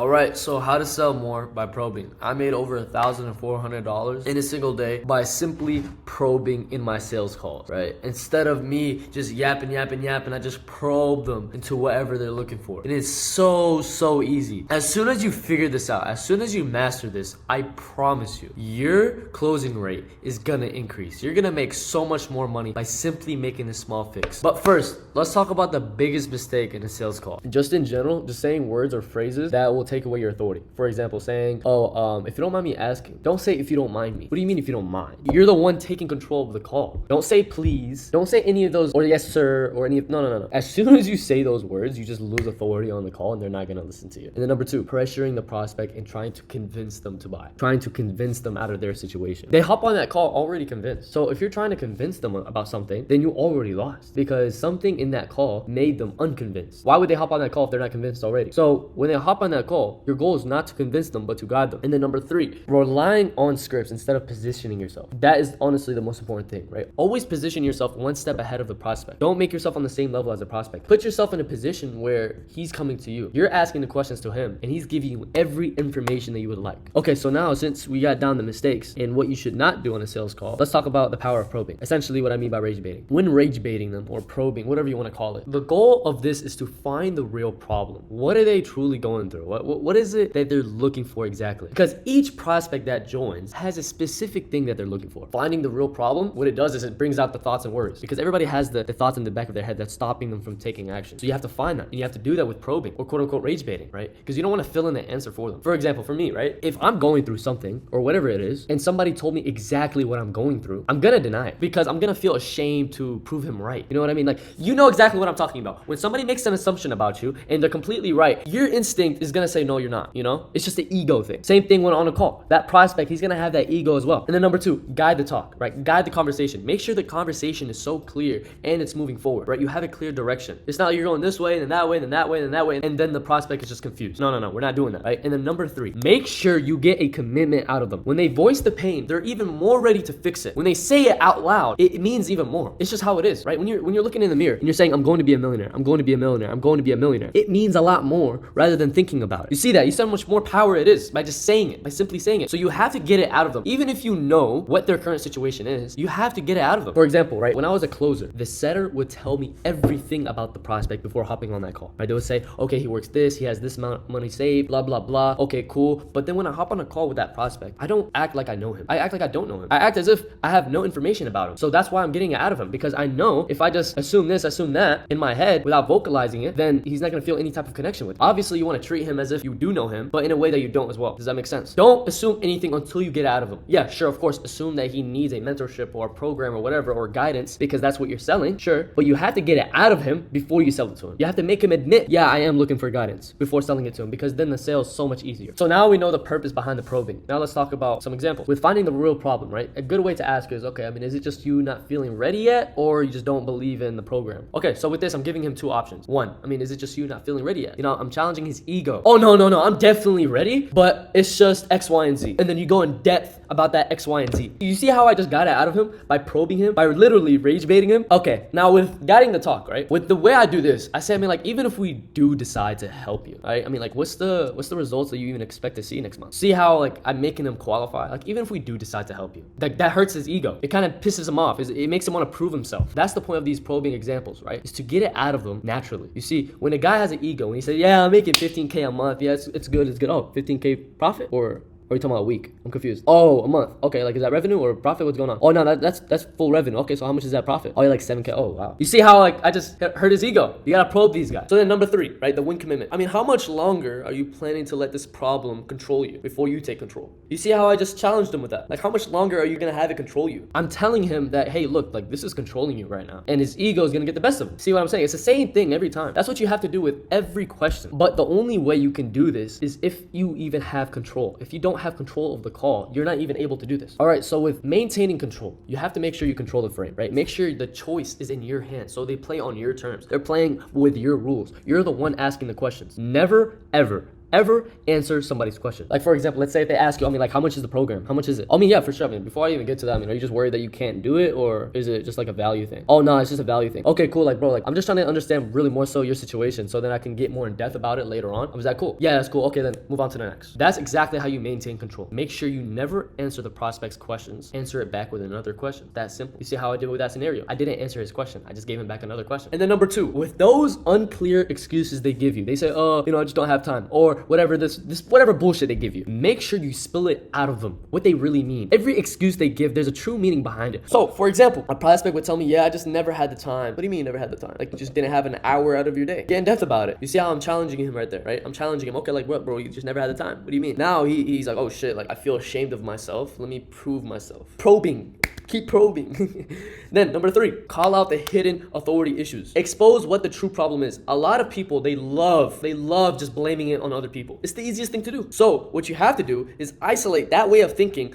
All right, so how to sell more by probing. I made over $1,400 in a single day by simply probing in my sales calls, right? Instead of me just yapping, I just probe them into whatever they're looking for. It is so easy. As soon as you figure this out, as soon as you master this, I promise you, your closing rate is gonna increase. You're gonna make so much more money by simply making a small fix. But first, let's talk about the biggest mistake in a sales call. Just in general, just saying words or phrases that will take away your authority. For example, saying, if you don't mind me asking, don't say if you don't mind me. What do you mean if you don't mind? You're the one taking control of the call. Don't say please. Don't say any of those or yes sir or any of, no. As soon as you say those words, you just lose authority on the call and they're not gonna listen to you. And then number two, pressuring the prospect and trying to convince them to buy. Trying to convince them out of their situation. They hop on that call already convinced. So if you're trying to convince them about something, then you already lost because something in that call made them unconvinced. Why would they hop on that call if they're not convinced already? So when they hop on that call, your goal is not to convince them, but to guide them. And then number three, relying on scripts instead of positioning yourself. That is honestly the most important thing, right? Always position yourself one step ahead of the prospect. Don't make yourself on the same level as the prospect. Put yourself in a position where he's coming to you. You're asking the questions to him and he's giving you every information that you would like. Okay, so now since we got down the mistakes and what you should not do on a sales call, let's talk about the power of probing. Essentially what I mean by rage baiting. When rage baiting them or probing, whatever you want to call it, the goal of this is to find the real problem. What are they truly going through? What is it that they're looking for exactly? Because each prospect that joins has a specific thing that they're looking for. Finding the real problem, what it does is it brings out the thoughts and worries because everybody has the thoughts in the back of their head that's stopping them from taking action. So you have to find that and you have to do that with probing or quote unquote rage baiting, right? Because you don't want to fill in the answer for them. For example, for me, right? If I'm going through something or whatever it is and somebody told me exactly what I'm going through, I'm gonna deny it because I'm gonna feel ashamed to prove him right. You know what I mean? Like, you know exactly what I'm talking about. When somebody makes an assumption about you and they're completely right, your instinct is gonna say, no, you're not, you know? It's just an ego thing. Same thing when on a call. That prospect, he's gonna have that ego as well. And then number two, guide the talk, right? Guide the conversation. Make sure the conversation is so clear and it's moving forward, right? You have a clear direction. It's not like you're going this way and then that way and then that way and then that way and then the prospect is just confused. No, we're not doing that, right? And then number three, make sure you get a commitment out of them. When they voice the pain, they're even more ready to fix it. When they say it out loud, it means even more. It's just how it is, right? When you're looking in the mirror and you're saying, I'm going to be a millionaire, I'm going to be a millionaire, I'm going to be a millionaire, it means a lot more rather than thinking about it. You see that? You see how much more power it is by just saying it, by simply saying it. So you have to get it out of them. Even if you know what their current situation is, you have to get it out of them. For example, right, when I was a closer, the setter would tell me everything about the prospect before hopping on that call, right? They would say, okay, he works this, he has this amount of money saved, blah, blah, blah. Okay, cool. But then when I hop on a call with that prospect, I don't act like I know him. I act like I don't know him. I act as if I have no information about him. So that's why I'm getting it out of him, because I know if I just assume this, assume that in my head without vocalizing it, then he's not gonna feel any type of connection with it. Obviously, you wanna treat him as if you do know him, but in a way that you don't as well. Does that make sense? Don't assume anything until you get out of him. Yeah, sure, of course, assume that he needs a mentorship or a program or whatever, or guidance, because that's what you're selling, sure, but you have to get it out of him before you sell it to him. You have to make him admit, yeah, I am looking for guidance before selling it to him, because then the sale is so much easier. So now we know the purpose behind the probing. Now let's talk about some examples. With finding the real problem, right? A good way to ask is, okay, I mean, is it just you not feeling ready yet, or you just don't believe in the program? Okay, so with this, I'm giving him two options. One, I mean, is it just you not feeling ready yet? You know, I'm challenging his ego. Oh, no, I'm definitely ready, but it's just X, Y, and Z. And then you go in depth about that X, Y, and Z. You see how I just got it out of him by probing him, by literally rage baiting him? Okay, now with guiding the talk, right? With the way I do this, I say, I mean, like, even if we do decide to help you, right? I mean, like, what's the results that you even expect to see next month? See how, like, I'm making him qualify? Like, even if we do decide to help you, that hurts his ego. It kind of pisses him off. It makes him want to prove himself. That's the point of these probing examples, right? Is to get it out of them naturally. You see, when a guy has an ego and he says, yeah, I'm making 15K a month. Yeah, it's good. Oh, 15K profit? Or are you talking about a week? I'm confused. Oh, a month. Okay, like, is that revenue or profit? What's going on? Oh, no, that's full revenue. Okay, so how much is that profit? Oh, you're like 7K. Oh, wow. You see how, like, I just hurt his ego? You gotta probe these guys. So then number three, right? The win commitment. I mean, how much longer are you planning to let this problem control you before you take control? You see how I just challenged him with that? Like, how much longer are you gonna have it control you? I'm telling him that, hey, look, like, this is controlling you right now. And his ego is gonna get the best of him. See what I'm saying? It's the same thing every time. That's what you have to do with every question. But the only way you can do this is if you even have control. If you don't have control of the call, you're not even able to do this. All right, so with maintaining control, you have to make sure you control the frame, right? Make sure the choice is in your hands, so they play on your terms. They're playing with your rules. You're the one asking the questions. Never, ever ever answer somebody's question. Like, for example, let's say if they ask you, like, how much is the program? How much is it? Yeah, for sure. Before I even get to that, are you just worried that you can't do it, or is it just like a value thing? Oh, no, it's just a value thing. Okay, cool. Like, bro, like, I'm just trying to understand really more so your situation so then I can get more in depth about it later on. Was that cool? Yeah, that's cool. Okay, then move on to the next. That's exactly how you maintain control. Make sure you never answer the prospect's questions. Answer it back with another question. That's simple. You see how I did with that scenario? I didn't answer his question. I just gave him back another question. And then number 2, with those unclear excuses they give you, they say, I just don't have time, or whatever whatever bullshit they give you. Make sure you spill it out of them, what they really mean. Every excuse they give, there's a true meaning behind it. So, for example, a prospect would tell me, yeah, I just never had the time. What do you mean you never had the time? Like, you just didn't have an hour out of your day. Get in depth about it. You see how I'm challenging him right there, right? I'm challenging him. Okay, like, what, bro? You just never had the time. What do you mean? Now he's like, oh shit, like, I feel ashamed of myself. Let me prove myself. Probing. Keep probing. Then number 3, call out the hidden authority issues. Expose what the true problem is. A lot of people, they love just blaming it on other people. It's the easiest thing to do. So what you have to do is isolate that way of thinking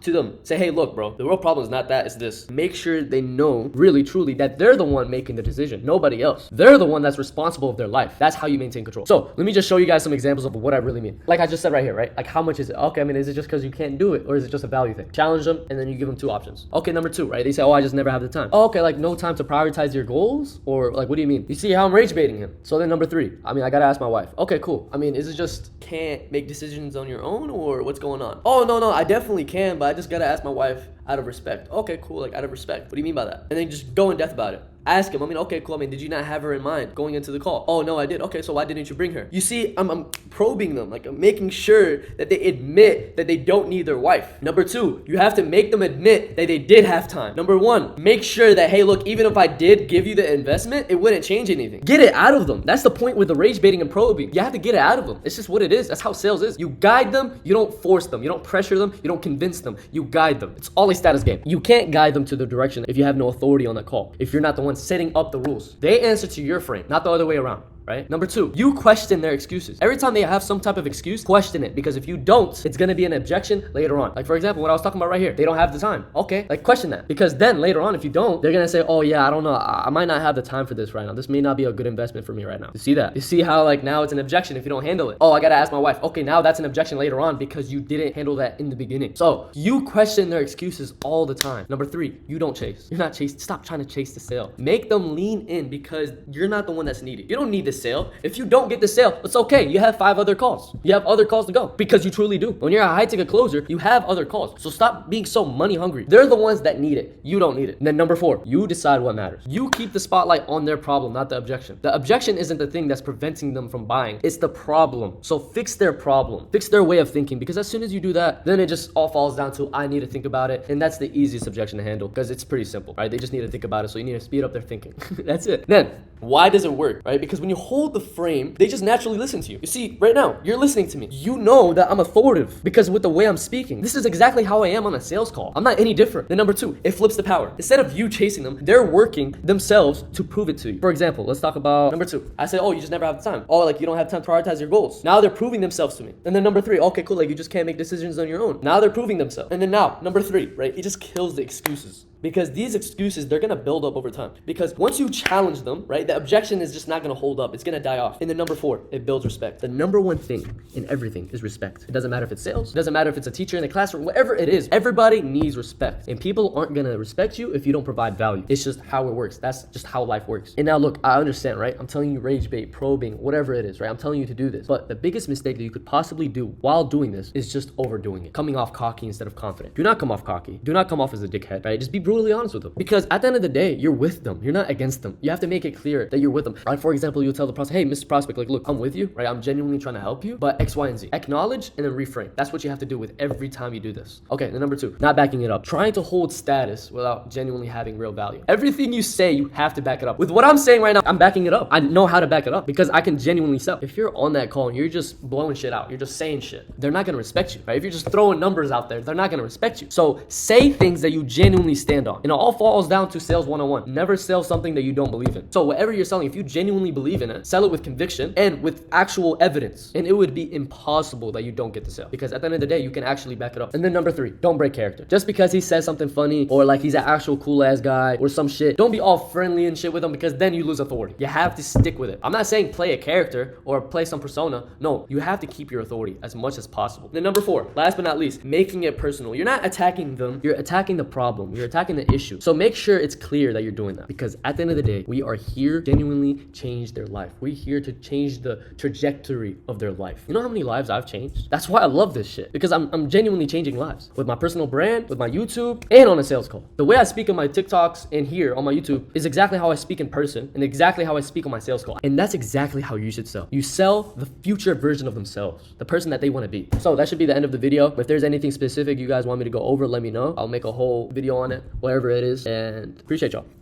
to them. Say, hey, look, bro, the real problem is not that, it's this. Make sure they know really, truly that they're the one making the decision, nobody else. They're the one that's responsible of their life. That's how you maintain control. So let me just show you guys some examples of what I really mean. Like I just said right here, right? Like, how much is it? Okay, is it just because you can't do it, or is it just a value thing? Challenge them, and then you give them 2 options. Okay, number 2, right? They say, I just never have the time. Oh, okay, like no time to prioritize your goals? Or like, what do you mean? You see how I'm rage baiting him. So then number 3, I gotta ask my wife. Okay, cool. Is it just can't make decisions on your own, or what's going on? Oh, no, I definitely can, but I just gotta ask my wife out of respect. Okay, cool, like out of respect. What do you mean by that? And then just go in depth about it. Ask him, okay, cool, did you not have her in mind going into the call? Oh, no, I did. Okay, so why didn't you bring her? You see, I'm probing them, like I'm making sure that they admit that they don't need their wife. Number 2, you have to make them admit that they did have time. Number 1, make sure that, hey, look, even if I did give you the investment, it wouldn't change anything. Get it out of them. That's the point with the rage baiting and probing. You have to get it out of them. It's just what it is. That's how sales is. You guide them, you don't force them, you don't pressure them, you don't convince them, you guide them. It's all a status game. You can't guide them to the direction if you have no authority on the call, if you're not the one setting up the rules. They answer to your frame, not the other way around. Right? Number 2, you question their excuses. Every time they have some type of excuse, question it, because if you don't, it's gonna be an objection later on. Like, for example, what I was talking about right here, they don't have the time. Okay, like, question that, because then later on, if you don't, they're gonna say, oh yeah, I don't know, I might not have the time for this right now. This may not be a good investment for me right now. You see that? You see how, like, now it's an objection if you don't handle it. Oh, I gotta ask my wife. Okay, now that's an objection later on because you didn't handle that in the beginning. So you question their excuses all the time. Number 3, you don't chase. You're not chasing. Stop trying to chase the sale. Make them lean in, because you're not the one that's needed. You don't need the sale. If you don't get the sale, it's okay. You have 5 other calls. You have other calls to go, because you truly do. When you're a high ticket closer, you have other calls. So stop being so money hungry. They're the ones that need it. You don't need it. And then number 4, you decide what matters. You keep the spotlight on their problem, not the objection. The objection isn't the thing that's preventing them from buying. It's the problem. So fix their problem. Fix their way of thinking, because as soon as you do that, then it just all falls down to, I need to think about it. And that's the easiest objection to handle, because it's pretty simple, right? They just need to think about it. So you need to speed up their thinking. That's it. Then why does it work, right? Because when you hold the frame, they just naturally listen to you. You see, right now, you're listening to me. You know that I'm authoritative because with the way I'm speaking, this is exactly how I am on a sales call. I'm not any different. Then number 2, it flips the power. Instead of you chasing them, they're working themselves to prove it to you. For example, let's talk about number 2. I say, oh, you just never have the time. Oh, like you don't have time to prioritize your goals. Now they're proving themselves to me. And then number 3, okay, cool, like you just can't make decisions on your own. Now they're proving themselves. And then now, number 3, right? It just kills the excuses. Because these excuses, they're gonna build up over time. Because once you challenge them, right, the objection is just not gonna hold up. It's gonna die off. And then number 4, it builds respect. The number 1 thing in everything is respect. It doesn't matter if it's sales. It doesn't matter if it's a teacher in the classroom. Whatever it is, everybody needs respect. And people aren't gonna respect you if you don't provide value. It's just how it works. That's just how life works. And now look, I understand, right? I'm telling you rage bait, probing, whatever it is, right? I'm telling you to do this. But the biggest mistake that you could possibly do while doing this is just overdoing it. Coming off cocky instead of confident. Do not come off cocky. Do not come off as a dickhead, right? Just be brutally honest with them. Because at the end of the day, you're with them. You're not against them. You have to make it clear that you're with them. Right? For example, you tell the prospect, hey, Mr. Prospect, like, look, I'm with you, right? I'm genuinely trying to help you, but X, Y, and Z. Acknowledge and then reframe. That's what you have to do with every time you do this. Okay, then number 2, not backing it up. Trying to hold status without genuinely having real value. Everything you say, you have to back it up. With what I'm saying right now, I'm backing it up. I know how to back it up because I can genuinely sell. If you're on that call and you're just blowing shit out, you're just saying shit, they're not gonna respect you, right? If you're just throwing numbers out there, they're not gonna respect you. So say things that you genuinely stand stand on. And it all falls down to sales 101. Never sell something that you don't believe in. So whatever you're selling, if you genuinely believe in it, sell it with conviction and with actual evidence. And it would be impossible that you don't get the sale, because at the end of the day, you can actually back it up. And then number 3, don't break character. Just because he says something funny or like he's an actual cool ass guy or some shit, don't be all friendly and shit with him, because then you lose authority. You have to stick with it. I'm not saying play a character or play some persona. No, you have to keep your authority as much as possible. Then number 4, last but not least, making it personal. You're not attacking them, you're attacking the problem, you're attacking the issue. So make sure it's clear that you're doing that, because at the end of the day, we are here to genuinely change their life. We're here to change the trajectory of their life. You know how many lives I've changed? That's why I love this shit, because I'm genuinely changing lives with my personal brand, with my YouTube, and on a sales call. The way I speak on my TikToks and here on my YouTube is exactly how I speak in person and exactly how I speak on my sales call. And that's exactly how you should sell. You sell the future version of themselves, the person that they want to be. So that should be the end of the video. If there's anything specific you guys want me to go over, let me know. I'll make a whole video on it, whatever it is, and appreciate y'all.